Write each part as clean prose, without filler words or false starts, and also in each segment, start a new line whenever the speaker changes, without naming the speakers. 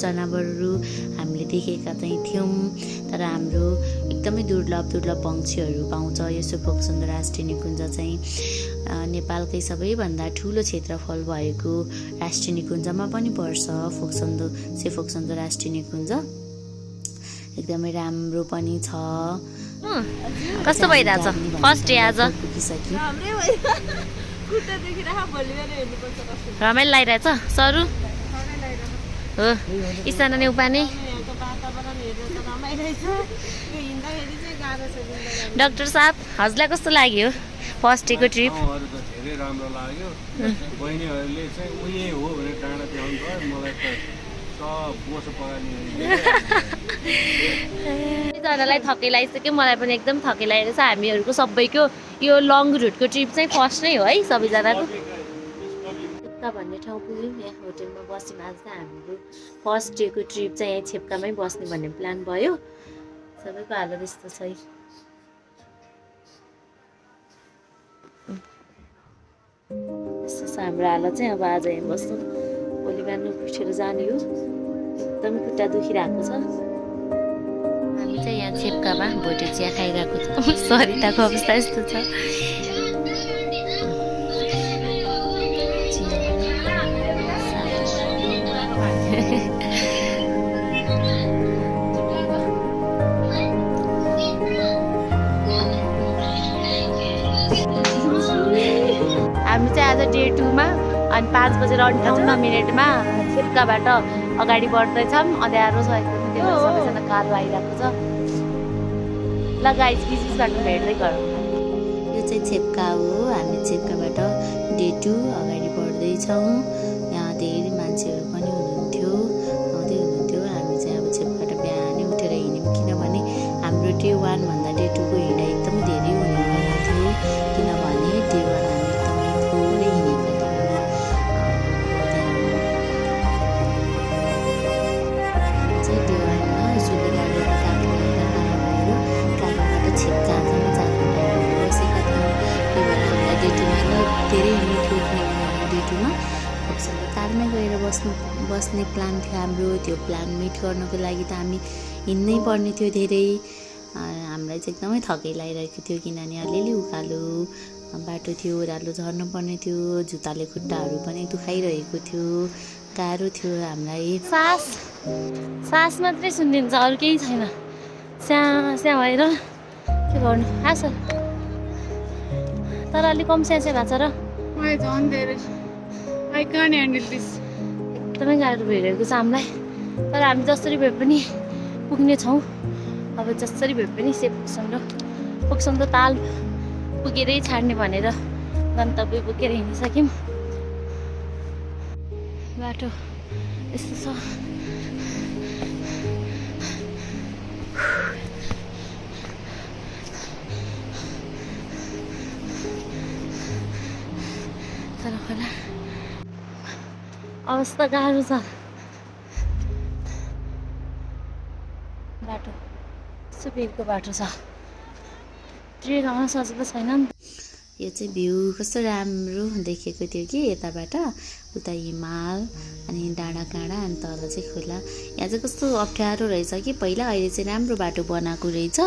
जनावरहरू हामीले देखेका चाहिँ थियौँ। तर हाम्रो एकदमै दुर्लभ पक्षीहरू पाउँछ। यो फोक्सोङदो राष्ट्रिय निकुञ्ज चाहिँ नेपालकै सबैभन्दा ठुलो क्षेत्रफल भएको राष्ट्रिय निकुञ्जमा पनि पर्छ। फोक्सोङदो राष्ट्रिय निकुञ्ज एकदमै राम्रो पनि छ।
कस्तो भइरहेछ फर्स्ट डे आज? रमाइलो लागिरहेछ सरू हो? इसाना नेउपाने डाक्टर साहब हजुरलाई कस्तो लाग्यो फर्स्ट डेको ट्रिप?
धेरै राम्रो लाग्यो। बहिनीहरूले चाहिँ उही हो भने डाँडा देखाउनु भयो। मलाई त सब बोसो पकाउने
जनालाई थकै लागिसक्यो, मलाई पनि एकदम थकै लागेको छ। हामीहरूको सबैको यो लङ रुटको ट्रिप चाहिँ फर्स्ट नै हो है सबैजनाको। छेप्का भन्ने ठाउँ पुग्यौँ, यहाँ होटेलमा बस्यौँ। आज चाहिँ हाम्रो फर्स्ट डेको ट्रिप चाहिँ यहाँ छेप्कामै बस्ने भन्ने प्लान भयो। सबैको हालत यस्तो छ। यस्तो छ हाम्रो हालत चाहिँ। अब आज यहाँ बस्नु, भोलि बिहान उठेर जाने हो। एकदमै खुट्टा दुखिरहेको छ। हामी चाहिँ यहाँ छेप्कामा भोटे चिया खाइरहेको छौँ। सरिताको अवस्था यस्तो छ। हामी चाहिँ आज डे 2 मा अनि 5:58 छेप्काबाट अगाडि बढ्दैछौँ। अँध्यारो छ एकदम, त्यो सबैजना कालो आइरहेको छ। ल गाइस बिचबाट भेट्दै गरौँ।
यो चाहिँ छेप्का हो। हामी छेप्काबाट डे 2 अगाडि बढ्दैछौँ। यहाँ धेरै मान्छेहरू पनि हुनुहुन्थ्यो, आउँदै हुनुहुन्थ्यो। हामी चाहिँ अब छेप्काबाट बिहानै उठेर हिँड्यौँ, किनभने हाम्रो डे 1 भन्दा डे 2 को हिँडाइ एकदमै धेरै हुनेवाला थियो। किनभने डे 1 हामी एकदमै थोरै हिँडेका थियौँ। हामी चाहिँ डे 1 मा सुलिगाडीबाट काठमाडौँ छेप्कासम्म जानु बसेका थियौँ। त्यही भएर हामीलाई डे 2 मा धेरै हिँड्नु थियो, किनभने हाम्रो डे 2 मा फोक्सोङ कारमै गएर बस्ने प्लान थियो हाम्रो। त्यो प्लान मिट गर्नको लागि त हामी हिँड्नै पर्ने थियो धेरै। हामीलाई चाहिँ एकदमै थकै लागिरहेको थियो, किनभने अलिअलि उकालो बाटो थियो, ओह्रालो झर्नु पर्ने थियो। जुत्ताले खुट्टाहरू पनि दुखाइरहेको थियो, गाह्रो थियो हामीलाई।
सास मात्रै सुनिदिन्छ, अरू केही छैन। स्या भएर के गर्नु आछ। तर अलिक कम स्या भएको छ र एकदमै गाह्रो भइरहेको छ हामीलाई। तर हामी जसरी भए पनि पुग्ने छौँ। अब जसरी भए पनि फोक्सोङ ताल पुगेरै छाड्ने भनेर गन्तव्य पुगेर हिँडिसक्यौँ। बाटो यस्तो छ। तर होला अवस्था गाह्रो छ। बाटो यस्तो भिरको बाटो छ। ट्रेन आउन सजिलो छैन नि।
यो चाहिँ भ्यू कस्तो राम्रो देखेको थियो कि यताबाट उता हिमाल अनि डाँडाकाँडा अनि तल चाहिँ खोला। यहाँ चाहिँ कस्तो अप्ठ्यारो रहेछ कि पहिला, अहिले चाहिँ राम्रो बाटो बनाएको रहेछ।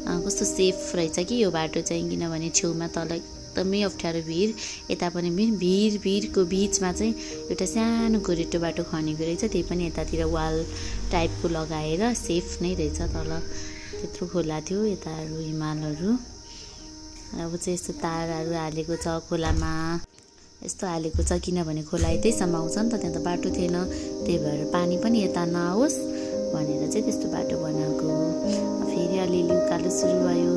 कस्तो सेफ रहेछ कि यो बाटो चाहिँ, किनभने छेउमा तल एकदमै अप्ठ्यारो भिर, यता पनि भिरको बिचमा चाहिँ एउटा सानो गोरेटो बाटो खनेको रहेछ। त्यही पनि यतातिर वाल टाइपको लगाएर सेफ नै रहेछ। तल त्यत्रो खोला थियो, यताहरू हिमालहरू। अब चाहिँ यस्तो तारहरू हालेको छ खोलामा, यस्तो हालेको छ किनभने खोला यतैसम्म आउँछ नि त, त्यहाँ त बाटो थिएन। त्यही भएर पानी पनि यता नआओस् भनेर चाहिँ त्यस्तो बाटो बनाएको। फेरि अलिअलि उकालो सुरु भयो,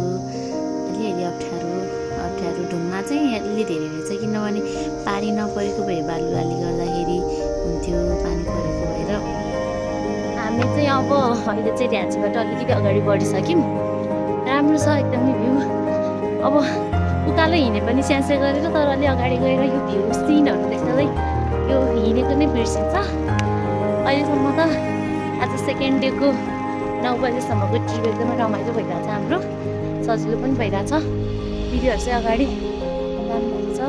अलिअलि अप्ठ्यारो ढुङ्गा चाहिँ अलि धेरै रहेछ, किनभने पानी नपरेको भए बालुवाले गर्दाखेरि हुन्थ्यो, पानी परेको भएर।
हामी चाहिँ अब अहिले चाहिँ ढ्याचीबाट अलिकति अगाडि बढिसक्यौँ। राम्रो छ एकदमै भ्यू। अब उकालो हिँडे पनि स्यासे गरेर, तर अलि अगाडि गएर यो भ्यू सिनहरू देख्दै यो हिँडेको नै बिर्सिन्छ। अहिलेसम्म त आज सेकेन्ड डेको 9 बजेसम्मको ट्रिप एकदमै रमाइलो भइरहेछ हाम्रो, सजिलो पनि भइरहेछ। दिदीहरू चाहिँ अगाडि जानुभएको छ।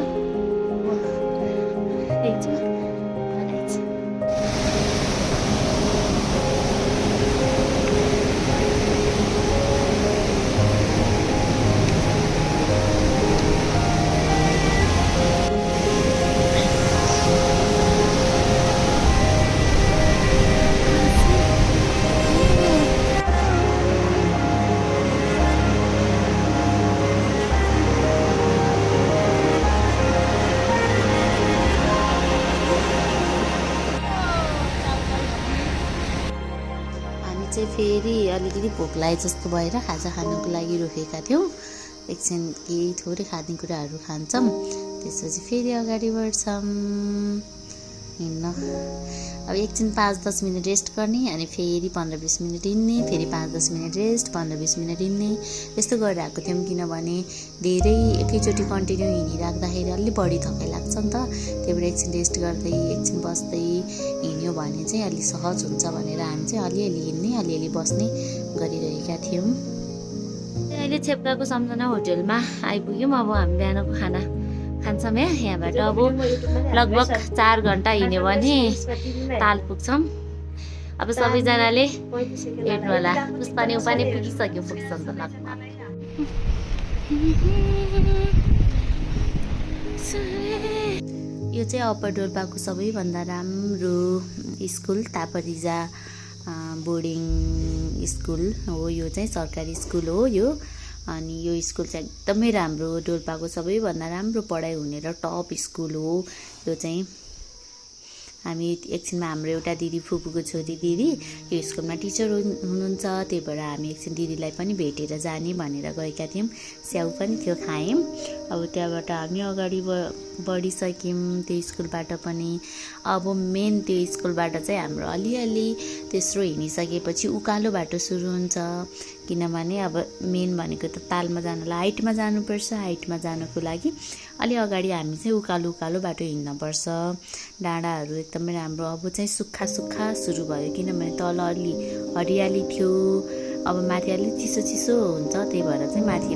चाहिँ फेरि अलिकति भोक लागे जस्तो भएर खाजा खानुको लागि रोकेका थियौँ। एकछिन केही थोरै खानेकुराहरू खान्छौँ, त्यसपछि फेरि अगाडि बढ्छौँ हिँड्न। अब एकछिन 5-10 मिनट रेस्ट गर्ने, अनि फेरि 15-20 मिनट हिँड्ने, फेरि 5-10 मिनट रेस्ट, 15-20 मिनट हिँड्ने, त्यस्तो गरिरहेको थियौँ। किनभने धेरै एकैचोटि कन्टिन्यू हिँडिराख्दाखेरि अलि बढी थकाइ लाग्छ नि त। त्यही भएर एकछिन रेस्ट गर्दै एकछिन बस्दै हिँड्यो भने चाहिँ अलि सहज हुन्छ भनेर हामी चाहिँ अलिअलि हिँड्ने अलिअलि बस्ने गरिरहेका थियौँ।
अहिले छेप्काको सम्झना होटलमा आइपुग्यौँ। अब हामी बिहानको खाना खान्छौँ यहाँबाट। अब लगभग 4 घन्टा हिँड्यो भने ताल पुग्छौँ। अब सबैजनाले हेर्नु होला, पुष्पानी उपानी पुगिसक्यो, पुग्छौँ त लगभग।
यो चाहिँ अप्पर डोल्पाको सबैभन्दा राम्रो स्कुल तापरिजा बोर्डिङ स्कुल हो। यो चाहिँ सरकारी स्कुल हो यो। अनि यो स्कुल चाहिँ एकदमै राम्रो, डोल्पाको सबैभन्दा राम्रो पढाइ हुने र टप स्कुल हो यो चाहिँ। हामी एकछिनमा हाम्रो एउटा दिदी, फुपूको छोरी दिदी यो स्कुलमा टिचर हुनुहुन्छ। त्यही भएर हामी एकछिन दिदीलाई पनि भेटेर जाने भनेर गएका थियौँ। स्याउ पनि थियो, खायौँ। अब त्यहाँबाट हामी अगाडि बढिसक्यौँ त्यो स्कुलबाट पनि। अब मेन त्यो स्कुलबाट चाहिँ हाम्रो अलिअलि तेस्रो हिँडिसकेपछि उकालो बाटो सुरु हुन्छ। किनभने अब मेन भनेको त तालमा जानलाई हाइटमा जानुपर्छ। हाइटमा जानको लागि अलि अगाडि हामी चाहिँ उकालो बाटो हिँड्नुपर्छ। डाँडाहरू एकदमै राम्रो। अब चाहिँ सुक्खा सुरु भयो, किनभने तल अलि हरियाली थियो। अब माथि अलिक चिसो हुन्छ, त्यही भएर चाहिँ माथि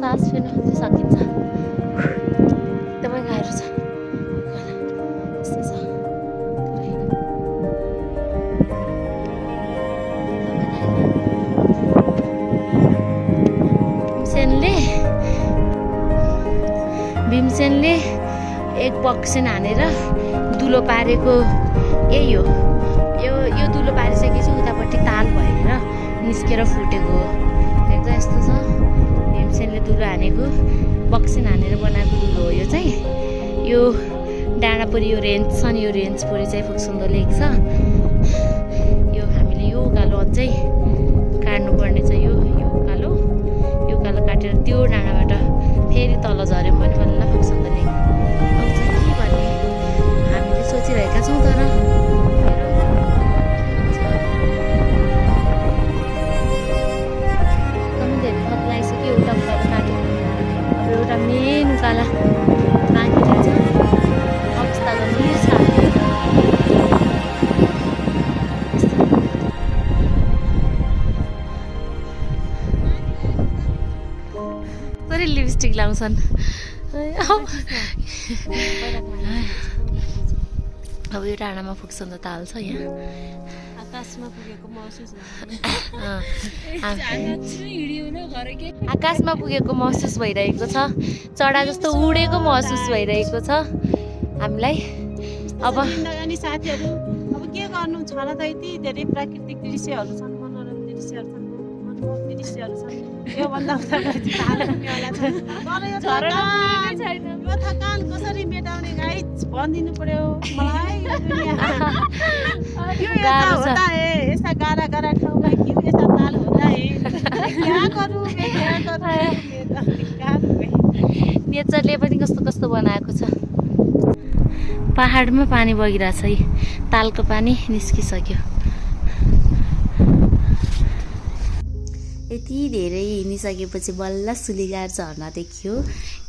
सास फेर्न सकिन्छ। एकदमै गाह्रो छ। यस्तो छ। भीमसेनले एक बक्सेन हानेर दुलो पारेको यही हो। यो दुलो पारिसकेपछि उतापट्टि ताल भएर निस्केर फुटेको देख्दा यस्तो छ। भीमसेनले दुलो हानेको, बक्सेन हानेर बनाएको दुलो हो यो चाहिँ। यो डाँडापुरी यो रेन्ज छ नि, यो रेन्जपुरी चाहिँ फुक्सुन्दो लेक छ। यो हामीले यो उकालो अझै काट्नुपर्ने छ। यो उकालो काटेर त्यो डाँडाबाट फेरि तल झऱ्यौँ भने बल्ल फुक्सुन्दो लेक आउँछ कि भन्ने हामीले सोचिरहेका छौँ। तर एकदमै धेरै थप लगाइसक्यो। एउटा उकालो काट्यो, अब एउटा मेन उकाला बाँकी छ। अवस्था गम्भीर छ। लिपस्टिक लाउँछन्। अब यो डाँडामा फुक्सुन्द ताल छ यहाँ। आकाशमा पुगेको महसुस भइरहेको छ। चढा जस्तो उडेको महसुस भइरहेको छ हामीलाई। अब
साथीहरू अब के गर्नु छ र त, यति धेरै प्राकृतिक दृश्यहरू छन्, मनोरम दृश्यहरू छन्, मनमोहक दृश्यहरू छन्। योभन्दा यो थकान कसरी मेटाउने गाइज भनिदिनु पर्यो मलाई। यस्ता गाह्रा ठाउँमा क्यों यस्ता ताल हुँदा
नेचरले पनि कस्तो बनाएको छ। पहाडमा पानी बगिरहेछ है, तालको पानी निस्किसक्यो।
यति धेरै हिँडिसकेपछि बल्ल सुलीगार झर्ना देखियो।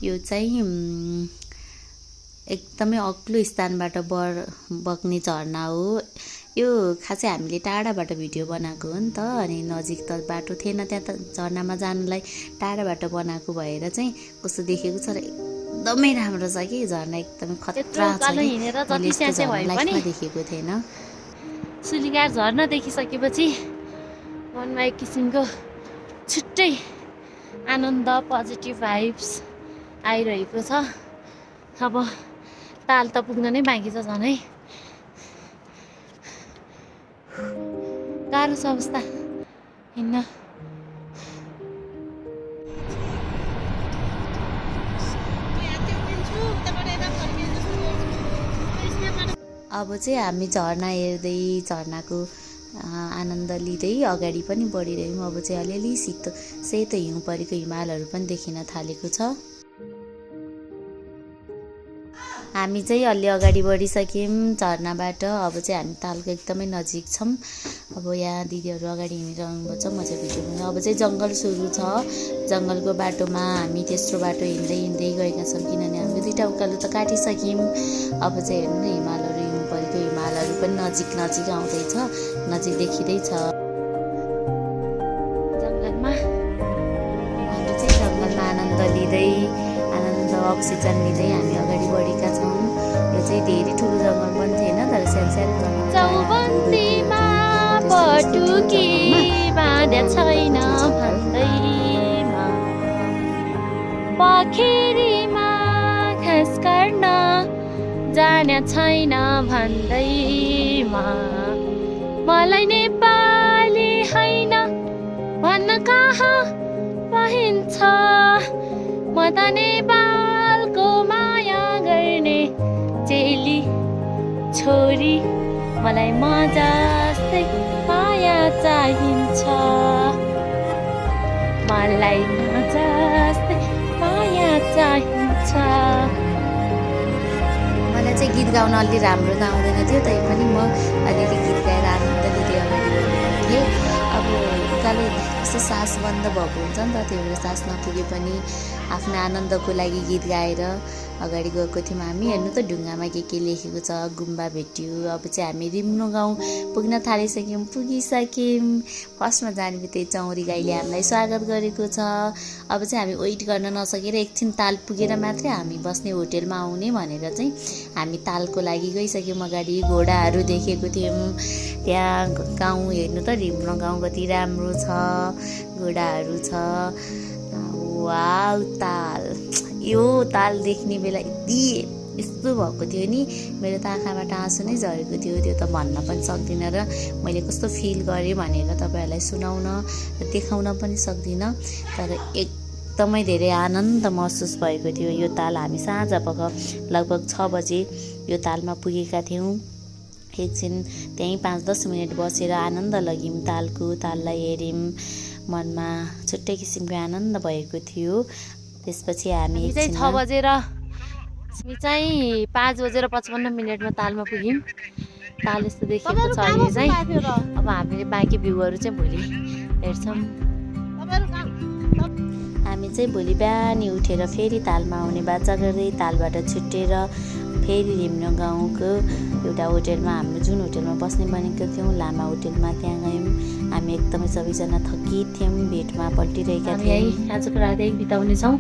यो चाहिँ एकदमै अग्लो स्थानबाट बग्ने झर्ना हो। यो खासै हामीले टाढाबाट भिडियो बनाएको हो नि त। अनि नजिक त बाटो थिएन त्यहाँ त झर्नामा जानुलाई, टाढाबाट बनाएको भएर चाहिँ कस्तो देखेको छ र एकदमै राम्रो छ कि झर्ना। एकदमै खतरा छ, लाइफमा देखेको थिएन।
सुलीगार झर्ना देखिसकेपछि मनमा एक किसिमको छुट्टै आनन्द, पोजिटिभ भाइब्स आइरहेको छ। अब ताल त पुग्न नै बाँकी छ झनै। गाह्रो छ अवस्था हिँड्न।
अब चाहिँ हामी झर्ना हेर्दै झर्नाको आनन्द लिँदै अगाडि पनि बढिरह्यौँ। अब चाहिँ अलिअलि सेतो हिउँ परेको हिमालहरू पनि देखिन थालेको छ। हामी चाहिँ अलि अगाडि बढिसक्यौँ झरनाबाट। अब चाहिँ हामी तालको एकदमै नजिक छौँ। अब यहाँ दिदीहरू अगाडि हिँडिरहनु छ, म चाहिँ भिडियो बनाउँछु। अब चाहिँ जङ्गल सुरु छ। जङ्गलको बाटोमा हामी तेस्रो बाटो हिँड्दै गएका छौँ, किनभने हामीले 2टा उकालो त काटिसक्यौँ। अब चाहिँ हेर्नु न हिमालहरू हिउँ परेको हिमालहरू पनि नजिक आउँदैछ, नजिक देखिँदैछ।
जङ्गलमा
हामी चाहिँ जङ्गलमा आनन्द लिँदै अक्सिजन लिँदै हामी अगाडि बढेका छौँ। यो चाहिँ धेरै ठुलो जङ्गल पनि थिएन, तर सानो जङ्गल।
चौबन्दीमा पटुकी बाँध्या छैन भन्दैमा, पखेरीमा घाँस काट्न जाने छैन भन्दैमा, मलाई नेपाली हैन भन्न कहाँ पाइन्छ, म त नेपालको माया गर्ने चेली छोरी, मलाई म जस्तै माया चाहिन्छ, मलाई म जस्तै माया चाहिन्छ।
मलाई चाहिँ गीत गाउन अलि राम्रो त आउँदैन थियो, तै पनि म अलिअलि गीत गाएर आनन्द लिँदै अगाडि बढेको थिएँ। अब उकालो यस्तो सास बन्द भएको हुन्छ नि त, त्यो भएर सास नपुगे पनि आफ्नो आनन्दको लागि गीत गाएर अगाडि गएको थियौँ हामी। हेर्नु त ढुङ्गामा के लेखेको छ, गुम्बा भेट्यो। अब चाहिँ हामी रिम्नो गाउँ पुग्न थालिसक्यौँ, पुगिसक्यौँ। फर्स्टमा जाने बित्तिकै चौरी गाईले हामीलाई स्वागत गरेको छ। अब चाहिँ हामी वेट गर्न नसकेर एकछिन ताल पुगेर मात्रै हामी बस्ने होटेलमा आउने भनेर चाहिँ हामी तालको लागि गइसक्यौँ। अगाडि घोडाहरू देखेको थियौँ। त्यहाँ गाउँ हेर्नु त रिम्नो गाउँ कति राम्रो छ, घोडाहरू छ। वाउ, ताल, यो ताल देख्ने बेला यस्तो भएको थियो नि, मेरो त आँखाबाट आँसु नै झरेको थियो। त्यो त भन्न पनि सक्दिनँ र मैले कस्तो फिल गरेँ भनेर तपाईँहरूलाई सुनाउन र देखाउन पनि सक्दिनँ। तर एकदमै धेरै आनन्द महसुस भएको थियो। यो ताल हामी साँझपख लगभग 6 बजे यो तालमा पुगेका थियौँ। एकछिन त्यहीँ 5-10 मिनट बसेर आनन्द लग्यौँ। ताललाई हेऱ्यौँ, मनमा छुट्टै किसिमको आनन्द भएको थियो। त्यसपछि हामी
चाहिँ 6 बजेर हामी चाहिँ 5 बजेर 55 मिनटमा तालमा पुग्यौँ। ताल यस्तो देखिएको छ अहिले चाहिँ। अब हामीले बाँकी भ्यूहरू चाहिँ भोलि हेर्छौँ।
हामी चाहिँ भोलि बिहानी उठेर फेरि तालमा आउने बाचा गर्दै तालबाट छुट्टिएर फेरि रिम्नो गाउँको एउटा होटेलमा, हाम्रो जुन होटेलमा बस्ने बनेको थियौँ लामा होटेलमा, त्यहाँ गयौँ। हामी एकदमै सबैजना थकित थियौँ, भेटमा पल्टिरहेका थियौँ।
यही आजको रात यही बिताउनेछौँ।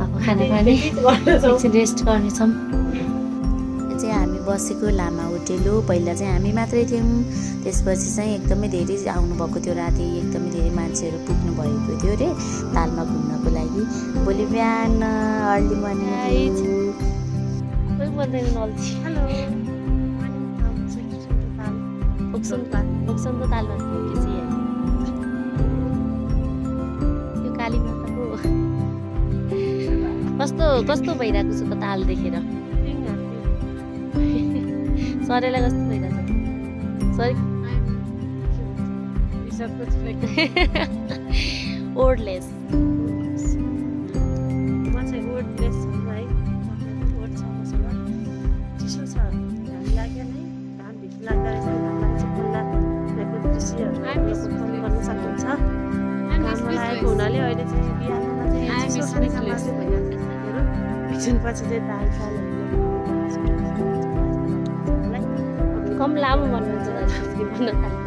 अब खाने एकछिन रेस्ट गर्नेछौँ।
चाहिँ हामी बसेको लामा होटेल हो। पहिला चाहिँ हामी मात्रै थियौँ, त्यसपछि चाहिँ एकदमै धेरै आउनुभएको थियो। राति एकदमै धेरै मान्छेहरू पुग्नु भएको थियो अरे तालमा घुम्नको लागि। भोलि बिहान अर्ली मर्निङ
फोक्सोङको तालमा पुगेपछि यो काली माताको कस्तो भइरहेको छ त ताल देखेर। सरेलाई कस्तो भइरहेको छ ओर्डलेस
हुनाले अहिले चाहिँ बिहानमा चाहिँ पछि चाहिँ दाल
कम लामो भन्नुहुन्छ दाजु भन्न थाल्यो।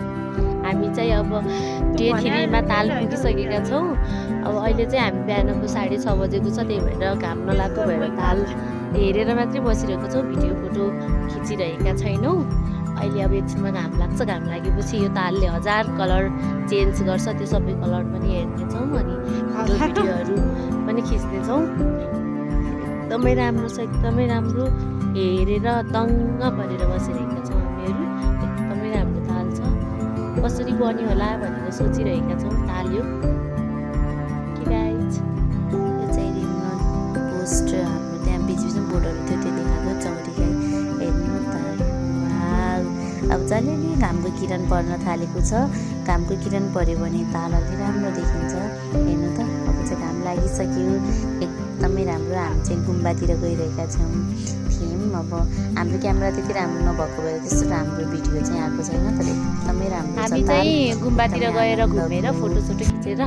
हामी चाहिँ अब डे 3मा ताल पुगिसकेका छौँ। अब अहिले चाहिँ हामी बिहानको 6:30 बजेको छ, त्यही भएर घाम नलाग्दो भएर ताल हेरेर मात्रै बसिरहेको छौँ, भिडियो फोटो खिचिरहेका छैनौँ। अहिले अब एकछिनमा घाम लाग्छ, घाम लागेपछि यो तालले 1000 कलर चेन्ज गर्छ, त्यो सबै कलर पनि हेर्नेछौँ अनि भिडियोहरू पनि खिच्नेछौँ। एकदमै राम्रो छ, एकदमै राम्रो, हेरेर दङ्ग परेर बसिरहेका छौँ हामीहरू। एकदमै राम्रो ताल छ, कसरी बन्यो होला भनेर सोचिरहेका छौँ। ताल यो गाइज,
यो चाहिँ रिम्नो पोस्ट हाम्रो त्यहाँ बिचबिचमा बोर्डहरू थियो, त्यो देखाएको चौरी गाई हेर्नु त। अब जहिले घामको किरण पर्न थालेको छ। घामको किरण पर्यो भने ताल अलि राम्रो देखिन्छ। हेर्नु त अब चाहिँ घाम लागिसक्यो, एकदमै राम्रो। हामी चाहिँ गुम्बातिर गइरहेका थियौँ। अब हाम्रो क्यामेरा त्यति राम्रो नभएको भएर त्यस्तो राम्रो भिडियो चाहिँ आएको छैन, तर एकदमै राम्रो छ।
हामी चाहिँ गुम्बातिर गएर घुमेर फोटोसोटो खिचेर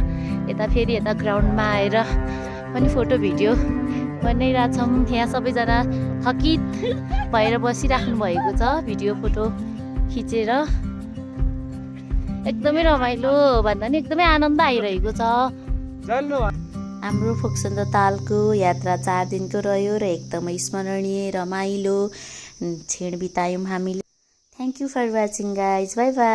यता फेरि यता ग्राउन्डमा आएर पनि फोटो भिडियो बनाइरहेछौँ। यहाँ सबैजना थकित भएर बसिराख्नु भएको छ भिडियो फोटो खिचेर। एकदमै रमाइलो भन्दा नि एकदमै आनन्द आइरहेको छ।
हाम्रो फोक्सोन तालको यात्रा 4 दिनको रह्यो र एकदमै स्मरणीय रमाइलो क्षण बितायौँ हामीले। Thank you for watching guys, bye by.